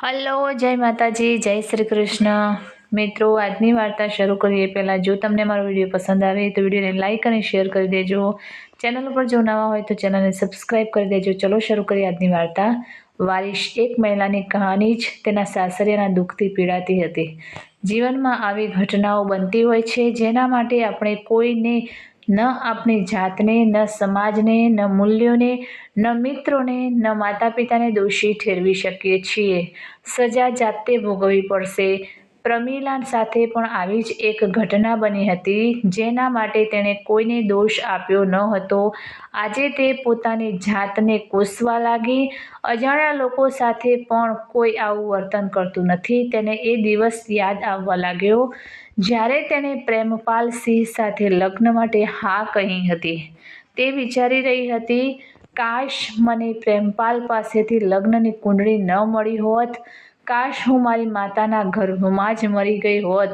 Hello, જય માતાજી, જય શ્રી કૃષ્ણ. મિત્રો, આજની વાર્તા શરૂ કરીએ પહેલાં જો તમને મારો વિડીયો પસંદ આવે તો વિડીયોને લાઇક અને શેર કરી દેજો. ચેનલ ઉપર જો નવા હોય તો ચેનલને સબસ્ક્રાઈબ કરી દેજો. ચલો શરૂ કરીએ આજની વાર્તા. વારિશ એક મહિલાની કહાની જ તેના સાસરિયાના દુઃખથી પીડાતી હતી. જીવનમાં આવી ઘટનાઓ બનતી હોય છે જેના માટે આપણે કોઈને ન આપણી જાતને, ન સમાજને, ન મૂલ્યોને, ન મિત્રોને, ન માતા પિતાને દોષી ઠેરવી શકીએ છીએ. સજા જાતે ભોગવવી પડશે. પ્રમીલા સાથે પણ આવી જ એક ઘટના બની હતી જેના માટે તેણે કોઈને દોષ આપ્યો ન હતો. આજે તે પોતાની જાતને કોસવા લાગી. અજાણ્યા લોકો સાથે પણ કોઈ આવું વર્તન કરતું નથી. તેને એ દિવસ યાદ આવવા લાગ્યો જ્યારે તેણે પ્રેમપાલ સિંહ સાથે લગ્ન માટે હા કહી હતી. તે વિચારી રહી હતી, કાશ મને પ્રેમપાલ પાસેથી લગ્નની કુંડળી ન મળી હોત. કાશ હું મારી માતાના ગર્ભમાં જ મરી ગઈ હોત.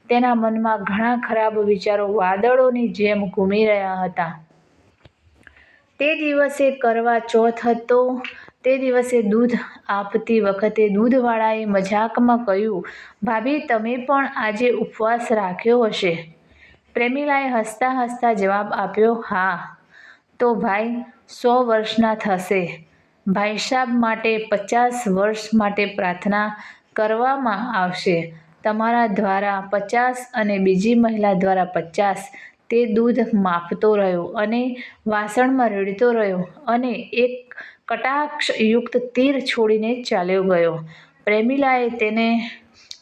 તેના મનમાં ઘણા ખરાબ વિચારો વાદળોની જેમ ઘૂમી રહ્યા હતા. તે દિવસે કરવા ચોથ હતો. તે દિવસે દૂધ આપતી વખતે દૂધવાળાએ મજાકમાં કહ્યું, ભાભી તમે પણ આજે ઉપવાસ રાખ્યો હશે? પ્રેમીલાએ હસતા હસતા જવાબ આપ્યો, હા. તો ભાઈ 100 વર્ષના થશે. ભાઈસાબ માટે 50 વર્ષ માટે પ્રાર્થના કરવામાં આવશે. તમારા દ્વારા 50 અને બીજી મહિલા દ્વારા 50. તે દૂધ માપતો રહ્યો અને વાસણમાં રેડતો રહ્યો અને એક કટાક્ષયુક્ત તીર છોડીને ચાલ્યો ગયો. પ્રેમીલાએ તેને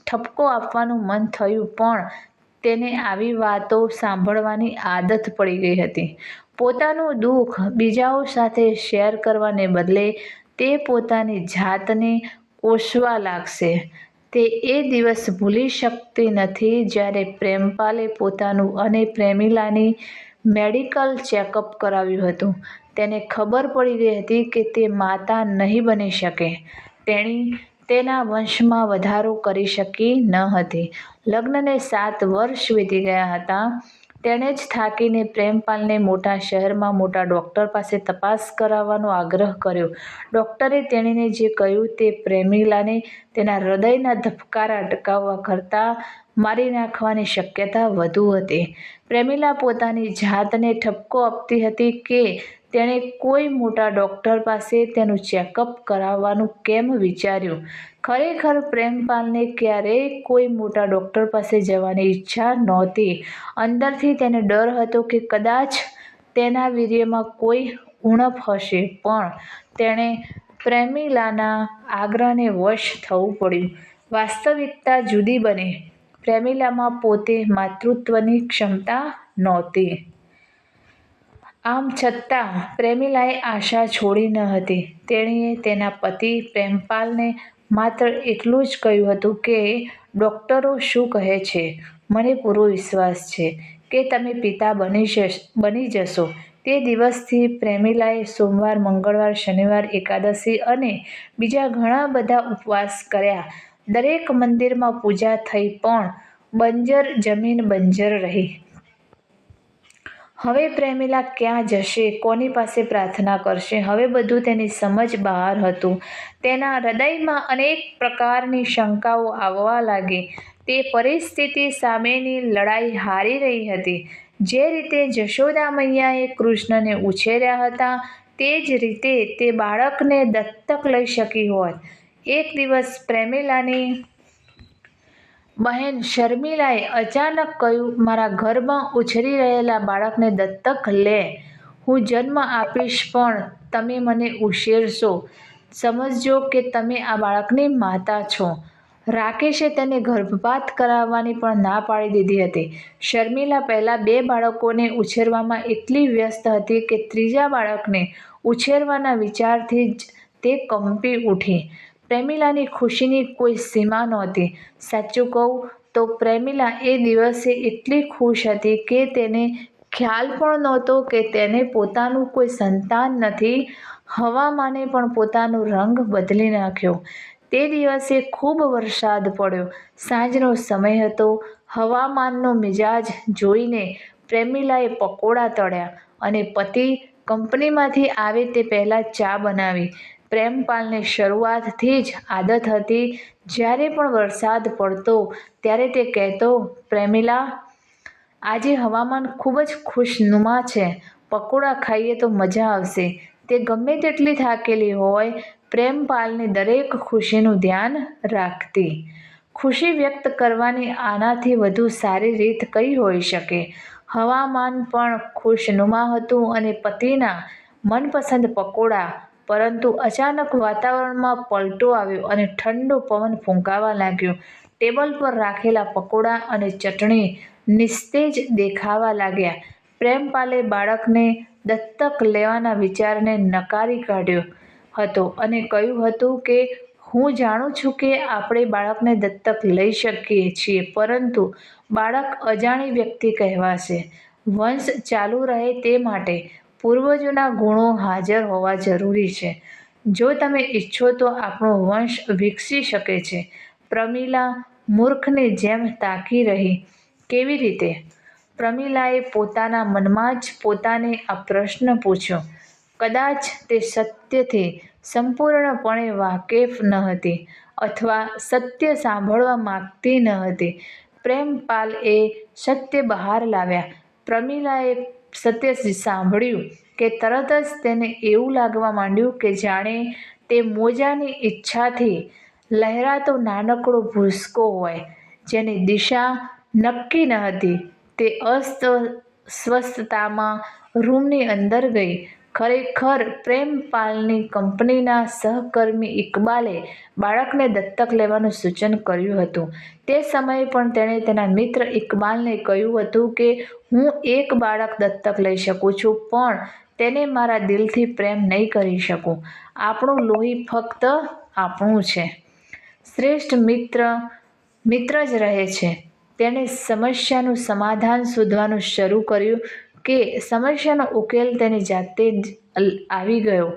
ઠપકો આપવાનું મન થયું પણ તેને આવી વાતો સાંભળવાની આદત પડી ગઈ હતી. પોતાનું દુઃખ બીજાઓ સાથે શેર કરવાને બદલે તે પોતાની જાતને કોસવા લાગશે. તે એ દિવસ ભૂલી શકતી નથી જ્યારે પ્રેમપાલે પોતાનું અને પ્રેમીલાની મેડિકલ ચેકઅપ કરાવ્યું હતું. તેને ખબર પડી ગઈ હતી કે તે માતા નહીં બની શકે. તેણી તેના વંશમાં વધારો કરી શકી ન હતી. લગ્નને 7 વર્ષ વીતી ગયા હતા. તેણે જ થાકીને પ્રેમપાલને મોટા શહેરમાં મોટા ડૉક્ટર પાસે તપાસ કરાવવાનો આગ્રહ કર્યો. ડૉક્ટરે તેણીને જે કહ્યું તે પ્રેમીલાને તેના હૃદયના ધબકારા અટકાવવા કરતાં મારી નાખવાની શક્યતા વધુ હતી. પ્રેમીલા પોતાની જાતને ઠપકો આપતી હતી કે તેણે કોઈ મોટા ડૉક્ટર પાસે તેનું ચેકઅપ કરાવવાનું કેમ વિચાર્યું. ખરેખર પ્રેમપાલને ક્યારેય કોઈ મોટા ડૉક્ટર પાસે જવાની ઈચ્છા નહોતી. અંદરથી તેને ડર હતો કે કદાચ તેના વીર્યમાં કોઈ ઉણપ હશે. પણ તેણે પ્રેમીલાના આગ્રહને વશ થવું પડ્યું. વાસ્તવિકતા જુદી બની. પ્રેમીલામાં પોતે માતૃત્વની ક્ષમતા નહોતી. આમ છતાં પ્રેમીલાએ આશા છોડી ન હતી. તેણીએ તેના પતિ પ્રેમપાલને માત્ર એટલું જ કહ્યું હતું કે ડૉક્ટરો શું કહે છે, મને પૂરો વિશ્વાસ છે કે તમે પિતા બની જશો. તે દિવસથી પ્રેમીલાએ સોમવાર, મંગળવાર, શનિવાર, એકાદશી અને બીજા ઘણા બધા ઉપવાસ કર્યા. દરેક મંદિરમાં પૂજા થઈ પણ બંજર જમીન બંજર રહી. હવે પ્રેમીલા ક્યાં જશે? કોની પાસે પ્રાર્થના કરશે? હવે બધું તેની સમજ બહાર હતું. તેના હૃદયમાં અનેક પ્રકારની શંકાઓ આવવા લાગી. તે પરિસ્થિતિ સામેની લડાઈ હારી રહી હતી. જે રીતે જશોદા મૈયાએ કૃષ્ણને ઉછેર્યા હતા તે જ રીતે તે બાળકને દત્તક લઈ શકી હોત. એક દિવસ પ્રેમીલાની બહેન શર્મિલાએ અચાનક કહ્યું, મારા ગર્ભમાં ઉછરી રહેલા બાળકને દત્તક લે. હું જન્મ આપીશ પણ તમે મને ઉછેરશો. સમજજો કે તમે આ બાળકની માતા છો. રાકેશે તેને ગર્ભપાત કરાવવાની પણ ના પાડી દીધી હતી. શર્મિલા પહેલાં 2 બાળકોને ઉછેરવામાં એટલી વ્યસ્ત હતી કે ત્રીજા બાળકને ઉછેરવાના વિચારથી જ તે કંપી ઉઠી. પ્રેમીલાની ખુશીની કોઈ સીમા નહોતી. સાચું કહું તો પ્રેમીલા એ દિવસે એટલી ખુશ હતી કે તેને ખ્યાલ પણ નહોતો કે તેને પોતાનું કોઈ સંતાન નથી. હવામાને પણ પોતાનો રંગ બદલી નાખ્યો. તે દિવસે ખૂબ વરસાદ પડ્યો. સાંજનો સમય હતો. હવામાનનો મિજાજ જોઈને પ્રેમીલાએ પકોડા તળ્યા અને પતિ કંપનીમાંથી આવે તે પહેલાં ચા બનાવી. પ્રેમપાલને શરૂઆતથી જ આદત હતી, જ્યારે પણ વરસાદ પડતો ત્યારે તે કહેતો, પ્રેમિલા, આજે હવામાન ખૂબ જ ખુશનુમા છે, પકોડા ખાઈએ તો મજા આવશે. તે ગમે તેટલી થાકેલી હોય, પ્રેમપાલની દરેક ખુશીનું ધ્યાન રાખતી. ખુશી વ્યક્ત કરવાની આનાથી વધુ સારી રીત કઈ હોઈ શકે? હવામાન પણ ખુશનુમા હતું અને પતિના મનપસંદ પકોડા. પરંતુ અચાનક વાતાવરણમાં પલટો આવ્યો અને ઠંડો પવન ફૂંકાવા લાગ્યો. ટેબલ પર રાખેલા પકોડા અને ચટણી નિસ્તેજ દેખાવા લાગ્યા. પ્રેમપાલે બાળકને દત્તક લેવાના વિચારને નકારી કાઢ્યો હતો અને કહ્યું હતું કે હું જાણું છું કે આપણે બાળકને દત્તક લઈ શકીએ છીએ, પરંતુ બાળક અજાણી વ્યક્તિ કહેવાશે. વંશ ચાલુ રહે તે માટે પૂર્વજોના ગુણો હાજર હોવા જરૂરી છે. જો તમે ઈચ્છો તો આપણો વંશ વિકસી શકે છે. પ્રમીલા મૂર્ખની જેમ તાકી રહી. કેવી રીતે? પ્રમીલાએ પોતાના મનમાં જ પોતાને આ પ્રશ્ન પૂછ્યો. કદાચ તે સત્યથી સંપૂર્ણપણે વાકેફ ન હતી અથવા સત્ય સાંભળવા માંગતી ન હતી. પ્રેમપાલ એ સત્ય બહાર લાવ્યા. પ્રમીલાએ સત્ય સાંભળ્યું કે તરત જ તેને એવું લાગવા માંડ્યું કે જાણે તે મોજાની ઈચ્છાથી લહેરાતો નાનકડો ભૂસકો હોય, જેની દિશા નક્કી ન હતી. તે અસ્વસ્થતામાં રૂમની અંદર ગઈ. ખરેખર પ્રેમપાલની કંપનીના સહકર્મી ઇકબાલે બાળકને દત્તક લેવાનું સૂચન કર્યું હતું. તે સમયે પણ તેણે તેના મિત્ર ઇકબાલને કહ્યું હતું કે હું એક બાળક દત્તક લઈ શકું છું, પણ તેને મારા દિલથી પ્રેમ નહીં કરી શકું. આપણું લોહી ફક્ત આપણું છે. શ્રેષ્ઠ મિત્ર જ રહે છે. તેણે સમસ્યાનું સમાધાન શોધવાનું શરૂ કર્યું કે સમસ્યાનો ઉકેલ તેની જાતે જ આવી ગયો.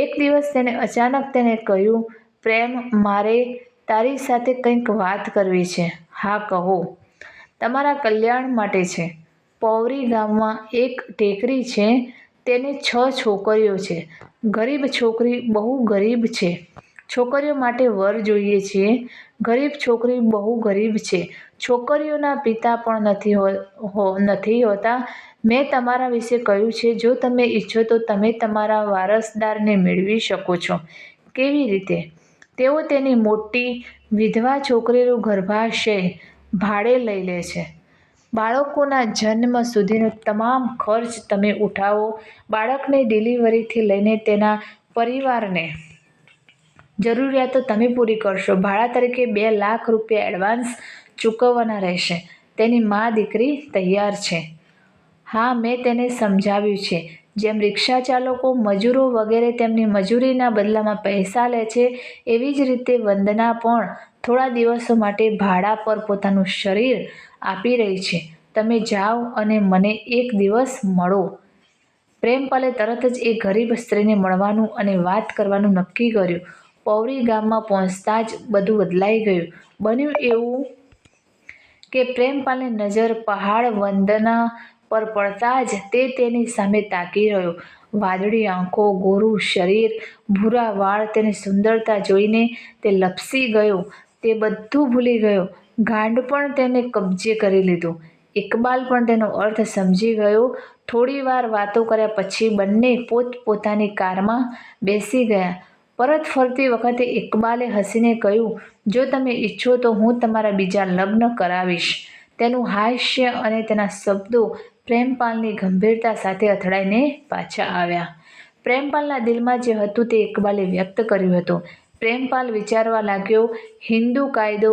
એક દિવસ તેણે અચાનક તેને કહ્યું, પ્રેમ, મારે તારી સાથે કંઈક વાત કરવી છે. હા, કહો. તમારા કલ્યાણ માટે છે. પૌરી ગામમાં એક ટેકરી છે. તેને 6 છોકરીઓ છે. ગરીબ છોકરી બહુ ગરીબ છે. છોકરીઓ માટે વર જોઈએ છીએ. ગરીબ છોકરી બહુ ગરીબ છે. છોકરીઓના પિતા પણ નથી હોતા. મેં તમારા વિશે કહ્યું છે. જો તમે ઈચ્છો તો તમે તમારા વારસદારને મેળવી શકો છો. કેવી રીતે? તેઓ તેની મોટી વિધવા છોકરીનું ગર્ભાશય ભાડે લઈ લે છે. બાળકોના જન્મ સુધીનો તમામ ખર્ચ તમે ઉઠાવો. બાળકની ડિલિવરીથી લઈને તેના પરિવારની જરૂરિયાતો તમે પૂરી કરશો. ભાડા તરીકે 2 લાખ રૂપિયા એડવાન્સ ચૂકવવાના રહેશે. તેની મા દીકરી તૈયાર છે? હા, મેં તેને સમજાવ્યું છે. જેમ રિક્ષાચાલકો, મજૂરો વગેરે તેમની મજૂરીના બદલામાં પૈસા લે છે, એવી જ રીતે વંદના પણ થોડા દિવસો માટે ભાડા પર પોતાનું શરીર આપી રહી છે. તમે જાઓ અને મને એક દિવસ મળો. પ્રેમપાલે તરત જ એ ગરીબ સ્ત્રીને મળવાનું અને વાત કરવાનું નક્કી કર્યું. પૌરી ગામમાં પહોંચતાં જ બધું બદલાઈ ગયું. બન્યું એવું કે પ્રેમપાલની નજર પહાડ વંદના પર પડતાં જ તે તેની સામે તાકી રહ્યો. વાદળી આંખો, ગોરું શરીર, ભૂરા વાળ. તેની સુંદરતા જોઈને તે લપસી ગયો. તે બધું ભૂલી ગયો. ગાંડપણ તેને કબજે કરી લીધું. ઇકબાલ પણ તેનો અર્થ સમજી ગયો. થોડીવાર વાતો કર્યા પછી બંને પોતપોતાની કારમાં બેસી ગયા. પરત ફરતી વખતે ઇકબાલે હસીને કહ્યું, જો તમે ઈચ્છો તો હું તમારા બીજા લગ્ન કરાવીશ. તેનું હાસ્ય અને તેના શબ્દો પ્રેમપાલની ગંભીરતા સાથે અથડાઈને પાછા આવ્યા. પ્રેમપાલના દિલમાં જે હતું તે ઇકબાલે વ્યક્ત કર્યું હતું. પ્રેમપાલ વિચારવા લાગ્યો, હિન્દુ કાયદો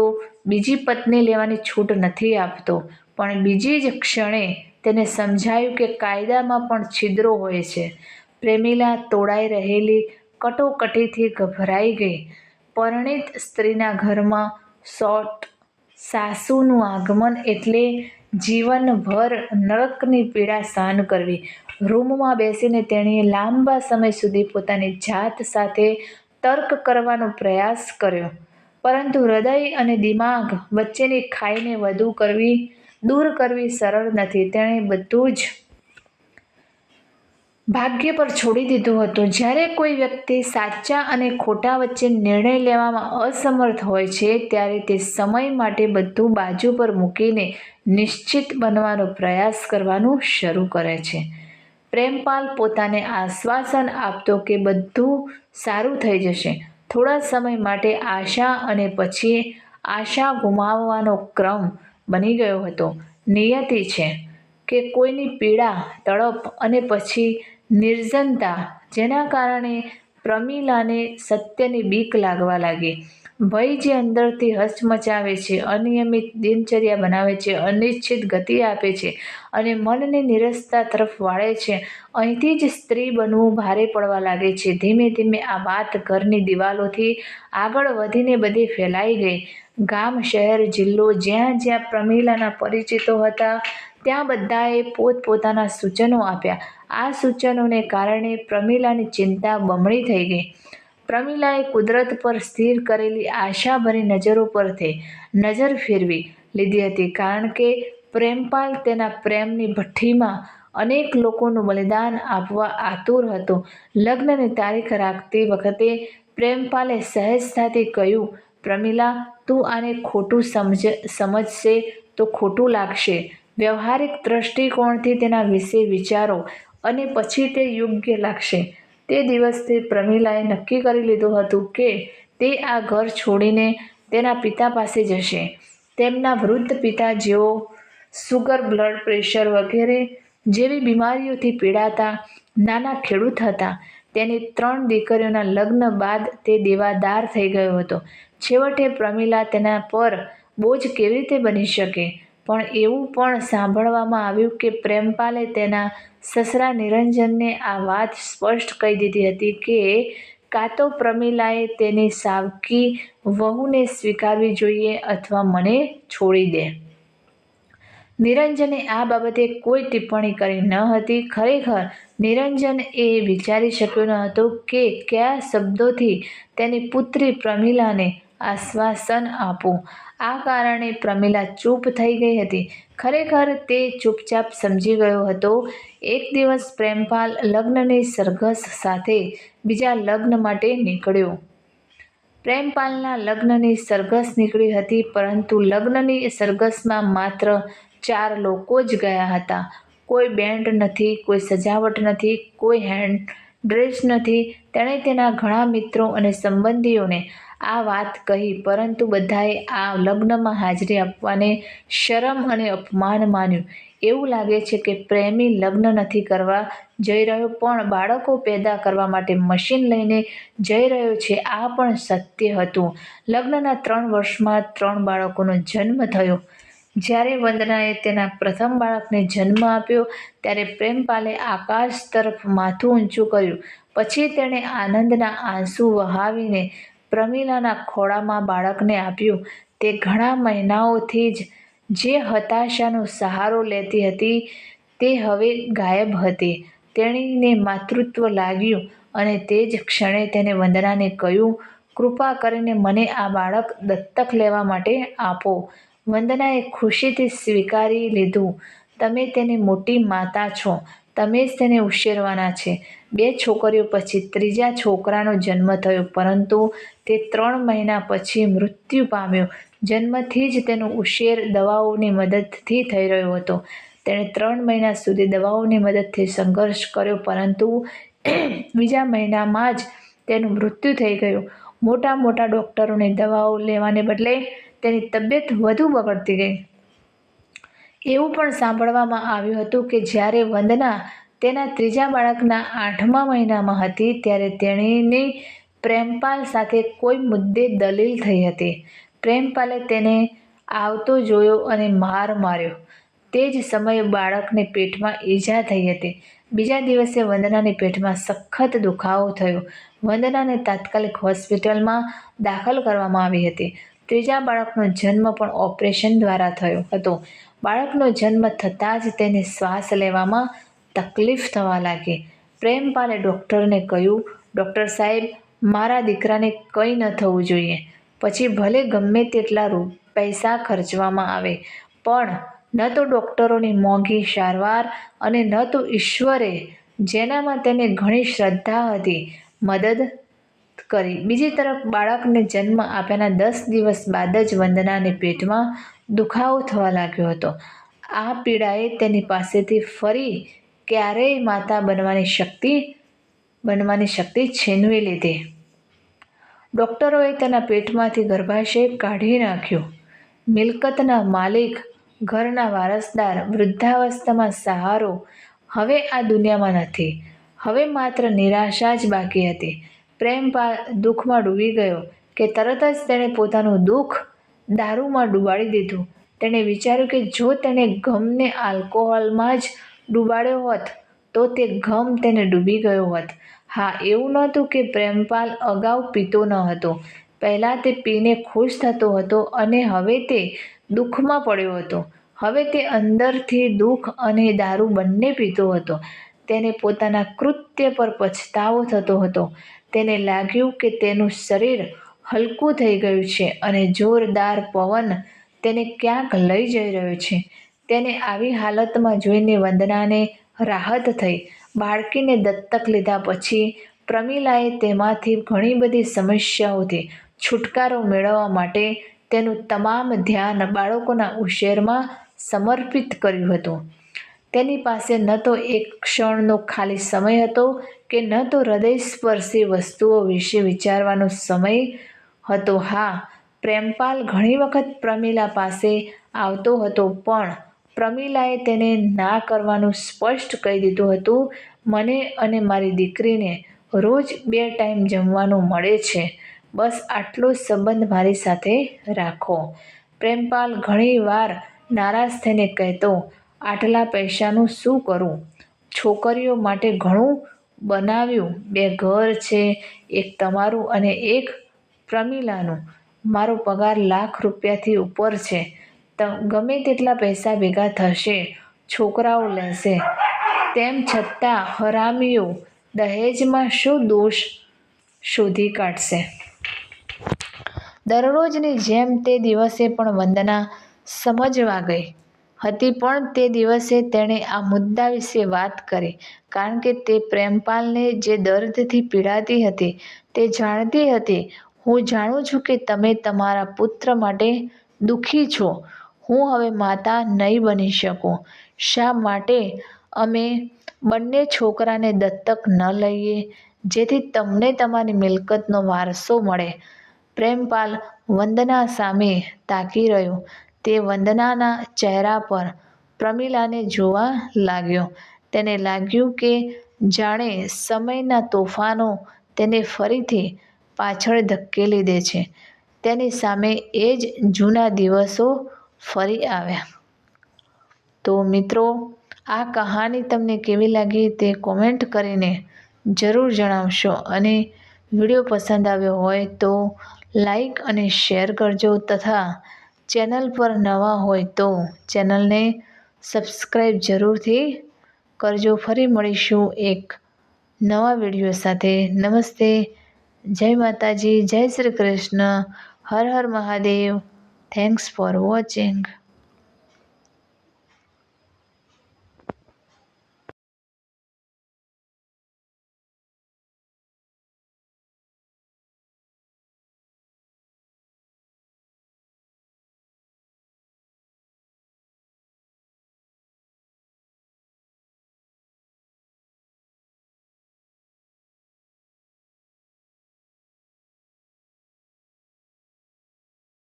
બીજી પત્ની લેવાની છૂટ નથી આપતો. પણ બીજી જ ક્ષણે તેને સમજાયું કે કાયદામાં પણ છિદ્રો હોય છે. પ્રેમિલા તોળાઈ રહેલી કટોકટીથી ગભરાઈ ગઈ. પરિણીત સ્ત્રીના ઘરમાં સાસુનું આગમન એટલે જીવનભર નરકની પીડા સહન કરવી. રૂમમાં બેસીને તેણીએ લાંબા સમય સુધી પોતાની જાત સાથે તર્ક કરવાનો પ્રયાસ કર્યો, પરંતુ હૃદય અને દિમાગ વચ્ચેની ખાઈને દૂર કરવી સરળ નથી. તેણે બધું જ ભાગ્ય પર છોડી દીધું હતું. જ્યારે કોઈ વ્યક્તિ સાચા અને ખોટા વચ્ચે નિર્ણય લેવામાં અસમર્થ હોય છે ત્યારે તે સમય માટે બધું બાજુ પર મૂકીને નિશ્ચિત બનવાનો પ્રયાસ કરવાનું શરૂ કરે છે. પ્રેમપાલ પોતાને આશ્વાસન આપતો કે બધું સારું થઈ જશે. થોડા સમય માટે આશા અને પછી આશા ગુમાવવાનો ક્રમ બની ગયો હતો. નિયતિ છે કે કોઈની પીડા, તડપ અને પછી નિર્જનતા, જેના કારણે પ્રમીલાને સત્યની બીક લાગવા લાગી. ભય જે અંદરથી હચમચાવે છે, અનિયમિત દિનચર્યા બનાવે છે, અનિશ્ચિત ગતિ આપે છે અને મનને નિરસતા તરફ વાળે છે. અહીંથી જ સ્ત્રી બનવું ભારે પડવા લાગે છે. ધીમે ધીમે આ વાત ઘરની દિવાલોથી આગળ વધીને બધે ફેલાઈ ગઈ. ગામ, શહેર, જિલ્લો, જ્યાં જ્યાં પ્રમીલાના પરિચિતો હતા ત્યાં બધાએ પોતપોતાના સૂચનો આપ્યા. આ સૂચનોને કારણે પ્રમીલાની ચિંતા બમણી થઈ ગઈ. પ્રમીલાએ કુદરત પર સ્થિર કરેલી આશાભરી નજરો પરથી નજર ફેરવી લીધી હતી, કારણ કે પ્રેમપાલ તેના પ્રેમની ભઠ્ઠીમાં અનેક લોકોનું બલિદાન આપવા આતુર હતો. લગ્નની તારીખ રાખતી વખતે પ્રેમપાલે સહેજતાથી કહ્યું, પ્રમીલા, તું આને ખોટું સમજશે તો ખોટું લાગશે. વ્યવહારિક દ્રષ્ટિકોણથી તેના વિશે વિચારો અને પછી તે યોગ્ય લાગશે. તે દિવસથી પ્રમીલાએ નક્કી કરી લીધું હતું કે તે આ ઘર છોડીને તેના પિતા પાસે જશે. તેમના વૃદ્ધ પિતા, જેઓ સુગર, બ્લડ પ્રેશર વગેરે જેવી બીમારીઓથી પીડાતા નાના ખેડૂત હતા. તેની 3 દીકરીઓના લગ્ન બાદ તે દેવાદાર થઈ ગયો હતો. છેવટે પ્રમીલા તેના પર બોજ કેવી રીતે બની શકે? પણ એવું પણ સાંભળવામાં આવ્યું કે પ્રેમપાલે તેના સસરા નિરંજનને આ વાત સ્પષ્ટ કહી દીધી હતી કે કાં તો પ્રમીલાએ તેની સાવકી વહુને સ્વીકારવી જોઈએ અથવા મને છોડી દે. નિરંજને આ બાબતે કોઈ ટિપ્પણી કરી ન હતી. ખરેખર નિરંજન એ વિચારી શક્યો ન હતો કે કયા શબ્દોથી તેની પુત્રી પ્રમીલાને આશ્વાસન આપવું. આ કારણે પ્રમીલા ચૂપ થઈ ગઈ હતી. ખરેખર તે ચૂપચાપ સમજી ગયો હતો. એક દિવસ પ્રેમપાલ લગ્નની સરઘસ સાથે બીજા લગ્ન માટે નીકળ્યો. પ્રેમપાલના લગ્નની સરઘસ નીકળી હતી, પરંતુ લગ્નની સરઘસમાં માત્ર 4 લોકો જ ગયા હતા. કોઈ બેન્ડ નથી, કોઈ સજાવટ નથી, કોઈ હેડ્રેસ નથી. તેણે તેના ઘણા મિત્રો અને સંબંધીઓને આ વાત કહી, પરંતુ બધાએ આ લગ્નમાં હાજરી આપવાને શરમ અને અપમાન માન્યું. એવું લાગે છે કે પ્રેમી લગ્ન નથી કરવા જઈ રહ્યો, પણ બાળકો પેદા કરવા માટે મશીન લઈને જઈ રહ્યો છે. આ પણ સત્ય હતું. લગ્નના 3 વર્ષમાં 3 બાળકોનો જન્મ થયો. જ્યારે વંદનાએ તેના પ્રથમ બાળકને જન્મ આપ્યો ત્યારે પ્રેમપાલે આકાશ તરફ માથું ઊંચું કર્યું. પછી તેણે આનંદના આંસુ વહાવીને પ્રમીલાના ખોળામાં બાળકને આપ્યું. તે ઘણા મહિનાઓથી જે હતાશાનો સહારો લેતી હતી તે હવે ગાયબ હતી. તેણીને માતૃત્વ લાગ્યું અને તે જ ક્ષણે તેણે વંદનાને કહ્યું, કૃપા કરીને મને આ બાળક દત્તક લેવા માટે આપો. વંદનાએ ખુશીથી સ્વીકારી લીધું. તમે તેની મોટી માતા છો. તમે જ તેને ઉછેરવાના છે. 2 છોકરીઓ પછી ત્રીજા છોકરાનો જન્મ થયો, પરંતુ તે 3 મહિના પછી મૃત્યુ પામ્યો. જન્મથી જ તેનો ઉછેર દવાઓની મદદથી થઈ રહ્યો હતો. તેણે 3 મહિના સુધી દવાઓની મદદથી સંઘર્ષ કર્યો, પરંતુ બીજા મહિનામાં જ તેનું મૃત્યુ થઈ ગયું. મોટા મોટા ડોક્ટરોની દવાઓ લેવાને બદલે તેની તબિયત વધુ બગડતી ગઈ. એવું પણ સાંભળવામાં આવ્યું હતું કે જ્યારે વંદના તેના ત્રીજા બાળકના 8મા મહિનામાં હતી ત્યારે તેણીની પ્રેમપાલ સાથે કોઈ મુદ્દે દલીલ થઈ હતી. પ્રેમપાલે તેને આવતો જોયો અને માર માર્યો. તે જ સમયે બાળકને પેટમાં ઈજા થઈ હતી. બીજા દિવસે વંદનાની પેટમાં સખત દુખાવો થયો. વંદનાને તાત્કાલિક હોસ્પિટલમાં દાખલ કરવામાં આવી હતી. ત્રીજા બાળકનો જન્મ પણ ઓપરેશન દ્વારા થયો હતો. બાળકનો જન્મ થતાં જ તેને શ્વાસ લેવામાં તકલીફ થવા લાગી. પ્રેમપાલે ડૉક્ટરને કહ્યું, ડૉક્ટર સાહેબ, મારા દીકરાને કંઈ ન થવું જોઈએ. પછી ભલે ગમે તેટલા પૈસા ખર્ચવામાં આવે, પણ ન તો ડૉક્ટરોની મોંઘી સારવાર અને ન તો ઈશ્વરે જેનામાં તેને ઘણી શ્રદ્ધા હતી, મદદ કરી. બીજી તરફ બાળકને જન્મ આપ્યાના 10 દિવસ બાદ જ વંદનાને પેટમાં દુખાવો થવા લાગ્યો હતો. આ પીડાએ તેની પાસેથી ફરી ક્યારેય માતા બનવાની શક્તિ છીનવી લીધી. ડોક્ટરોએ તેના પેટમાંથી ગર્ભાશય કાઢી નાખ્યો. મિલકતના માલિક, ઘરના વારસદાર, વૃદ્ધાવસ્થામાં સહારો હવે આ દુનિયામાં નથી. હવે માત્ર નિરાશા જ બાકી હતી. પ્રેમપાલ દુઃખમાં ડૂબી ગયો કે તરત જ તેણે પોતાનું દુઃખ દારૂમાં ડૂબાડી દીધું. તેણે વિચાર્યું કે જો તેણે ગમને આલ્કોહોલમાં જ ડૂબાડ્યો હોત તો તે ગમ તેને ડૂબી ગયો હોત. હા, એવું નહોતું કે પ્રેમપાલ અગાઉ પીતો ન હતો. પહેલાં તે પીને ખુશ થતો હતો અને હવે તે દુઃખમાં પડ્યો હતો. હવે તે અંદરથી દુઃખ અને દારૂ બંને પીતો હતો. તેને પોતાના કૃત્ય પર પછતાવો થતો હતો. તેને લાગ્યું કે તેનું શરીર હલકું થઈ ગયું છે અને જોરદાર પવન તેને ક્યાંક લઈ જઈ રહ્યો છે. તેને આવી હાલતમાં જોઈને વંદનાને રાહત થઈ. બાળકીને દત્તક લીધા પછી પ્રમીલાએ તેમાંથી ઘણી બધી સમસ્યાઓથી છુટકારો મેળવવા માટે તેનું તમામ ધ્યાન બાળકોના ઉછેરમાં સમર્પિત કર્યું હતું. તેની પાસે ન તો એક ક્ષણનો ખાલી સમય હતો કે ન તો હૃદયસ્પર્શી વસ્તુઓ વિશે વિચારવાનો સમય હતો. હા, પ્રેમપાલ ઘણી વખત પ્રમીલા પાસે આવતો હતો પણ પ્રમીલાએ તેને ના કરવાનું સ્પષ્ટ કહી દીધું હતું. મને અને મારી દીકરીને રોજ 2 ટાઈમ જમવાનું મળે છે. બસ આટલો સંબંધ મારી સાથે રાખો. પ્રેમપાલ ઘણી વાર નારાજ થઈને કહેતો, આટલા પૈસાનું શું કરું? છોકરીઓ માટે ઘણું બનાવ્યું. 2 ઘર છે, એક તમારું અને એક પ્રમીલાનું. મારો પગાર ₹1,00,000થી ઉપર છે. ગમે તેટલા પૈસા ભેગા થશે, છોકરાઓ લેશે. તેમ છતાં હરામીઓ દહેજમાં શું દોષ શોધી કાઢશે? દરરોજની જેમ તે દિવસે પણ વંદના સમજવા ગઈ હતી પણ તે દિવસે તેણે આ મુદ્દા વિશે વાત કરી કારણ કે તે પ્રેમપાલને જે દર્દથી પીડાતી હતી તે જાણતી હતી. હું જાણું છું કે તમે તમારા પુત્ર માટે દુઃખી છો. હું હવે માતા નહીં બની શકું. શા માટે અમે બંને છોકરાને દત્તક ન લઈએ જેથી તમને તમારી મિલકતનો વારસો મળે? પ્રેમપાલ વંદના સામે તાકી રહ્યો. તે વંદનાના ચહેરા પર પ્રમીલાને જોવા લાગ્યો. તેને લાગ્યું કે જાણે સમયના તોફાનો તેને ફરીથી પાછળ ધકેલી દે છે. તેની સામે એ જ જૂના દિવસો ફરી આવ્યા. તો મિત્રો, આ કહાની તમને કેવી લાગી તે કોમેન્ટ કરીને જરૂર જણાવશો અને વિડીયો પસંદ આવ્યો હોય તો લાઈક અને શેર કરજો તથા ચેનલ પર નવા હોય તો ચેનલને સબસ્ક્રાઈબ જરૂરથી કરજો. ફરી મળીશું એક નવા વિડીયો સાથે. નમસ્તે, જય માતાજી, જય શ્રી કૃષ્ણ, હર હર મહાદેવ. Thanks for watching.